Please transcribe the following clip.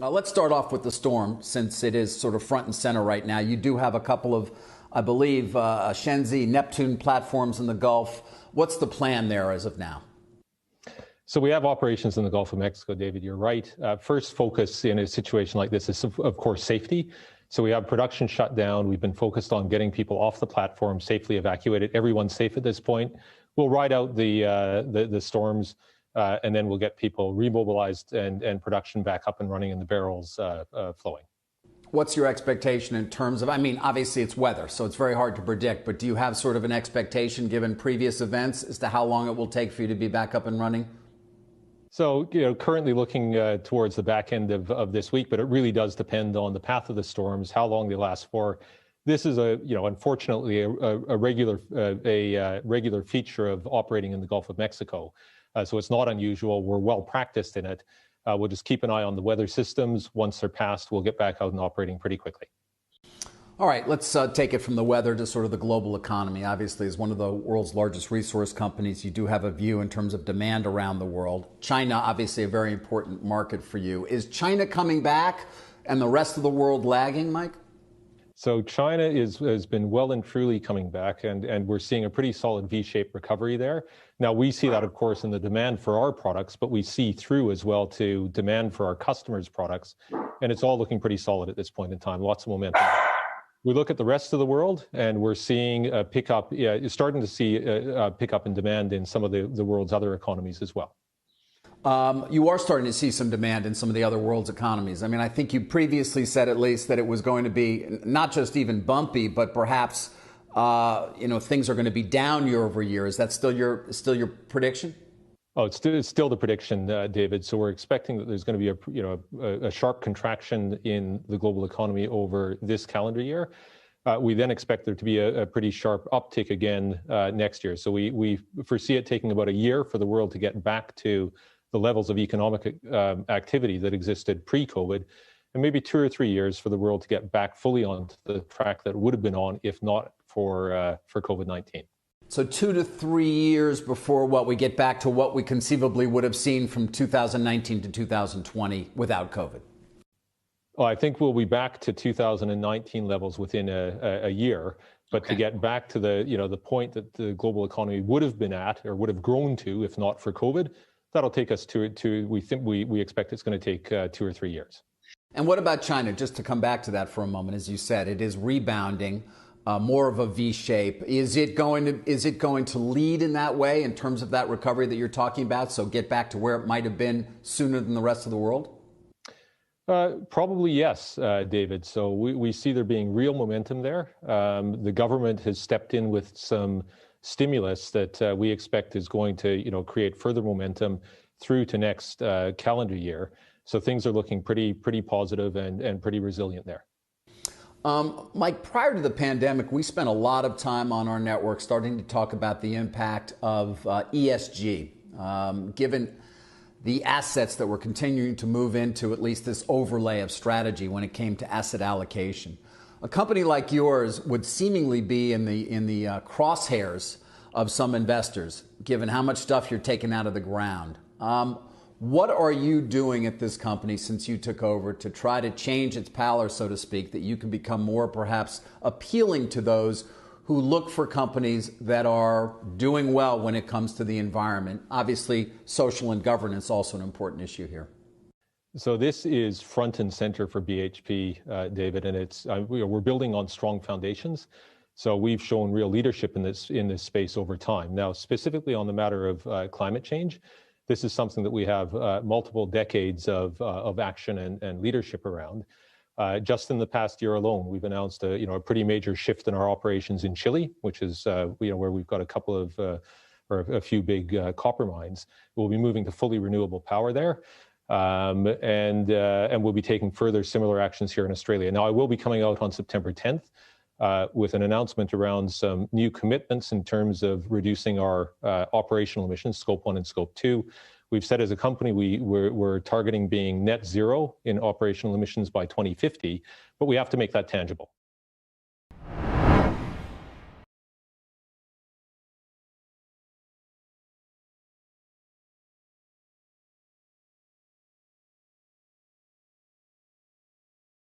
Let's start off with the storm, since it is sort of front and center right now. You do have a couple of, I believe, Shenzi, Neptune platforms in the Gulf. What's the plan there as of now? So we have operations in the Gulf of Mexico, David, you're right. First focus in a situation like this is, of course, safety. So we have production shut down. We've been focused on getting people off the platform, safely evacuated. Everyone's safe at this point. We'll ride out the storms, and then we'll get people remobilized and production back up and running and the barrels flowing. What's your expectation in terms of, I mean, obviously it's weather, so it's very hard to predict, but do you have sort of an expectation given previous events as to how long it will take for you to be back up and running? So, currently looking towards the back end of this week, but it really does depend on the path of the storms, how long they last for. This is unfortunately a regular feature of operating in the Gulf of Mexico. So it's not unusual. We're well practiced in it. We'll just keep an eye on the weather systems. Once they're passed, we'll get back out and operating pretty quickly. All right, let's take it from the weather to sort of the global economy. Obviously, as one of the world's largest resource companies, you do have a view in terms of demand around the world. China, obviously a very important market for you. Is China coming back and the rest of the world lagging, Mike? So China has been well and truly coming back, and we're seeing a pretty solid V-shaped recovery there. Now, we see that, of course, in the demand for our products, but we see through as well to demand for our customers' products, and it's all looking pretty solid at this point in time. Lots of momentum. We look at the rest of the world, and we're seeing a pickup. You're starting to see a pickup in demand in some of the world's other economies as well. You are starting to see some demand in some of the other world's economies. I mean, I think you previously said at least that it was going to be not just even bumpy, but perhaps things are going to be down year over year. Is that still your prediction? Oh, it's still the prediction, David. So we're expecting that there's going to be a sharp contraction in the global economy over this calendar year. We then expect there to be a pretty sharp uptick again next year. So we foresee it taking about a year for the world to get back to the levels of economic activity that existed pre-COVID, and maybe 2 or 3 years for the world to get back fully onto the track that it would have been on if not for COVID-19. So 2 to 3 years before we get back to what we conceivably would have seen from 2019 to 2020 without COVID. Well, I think we'll be back to 2019 levels within a year, but to get back to the point that the global economy would have been at or would have grown to if not for COVID, that'll take us we expect it's going to take 2 or 3 years. And what about China? Just to come back to that for a moment, as you said, it is rebounding. More of a V shape. Is it going to lead in that way in terms of that recovery that you're talking about? So get back to where it might have been sooner than the rest of the world? Probably yes, David. So we see there being real momentum there. The government has stepped in with some stimulus that we expect is going to create further momentum through to next calendar year. So things are looking pretty positive and pretty resilient there. Mike, prior to the pandemic, we spent a lot of time on our network starting to talk about the impact of ESG, given the assets that we're continuing to move into at least this overlay of strategy when it came to asset allocation. A company like yours would seemingly be in the crosshairs of some investors, given how much stuff you're taking out of the ground. What are you doing at this company since you took over to try to change its pallor, so to speak, that you can become more perhaps appealing to those who look for companies that are doing well when it comes to the environment? Obviously, social and governance also an important issue here. So this is front and center for BHP, David, and it's we're building on strong foundations. So we've shown real leadership in this space over time. Now, specifically on the matter of climate change, this is something that we have multiple decades of action and leadership around. Just in the past year alone, we've announced a pretty major shift in our operations in Chile, which is where we've got a couple of or a few big copper mines. We'll be moving to fully renewable power there, and we'll be taking further similar actions here in Australia. Now, I will be coming out on September 10th with an announcement around some new commitments in terms of reducing our operational emissions, Scope 1 and Scope 2. We've said as a company we're targeting being net zero in operational emissions by 2050, but we have to make that tangible.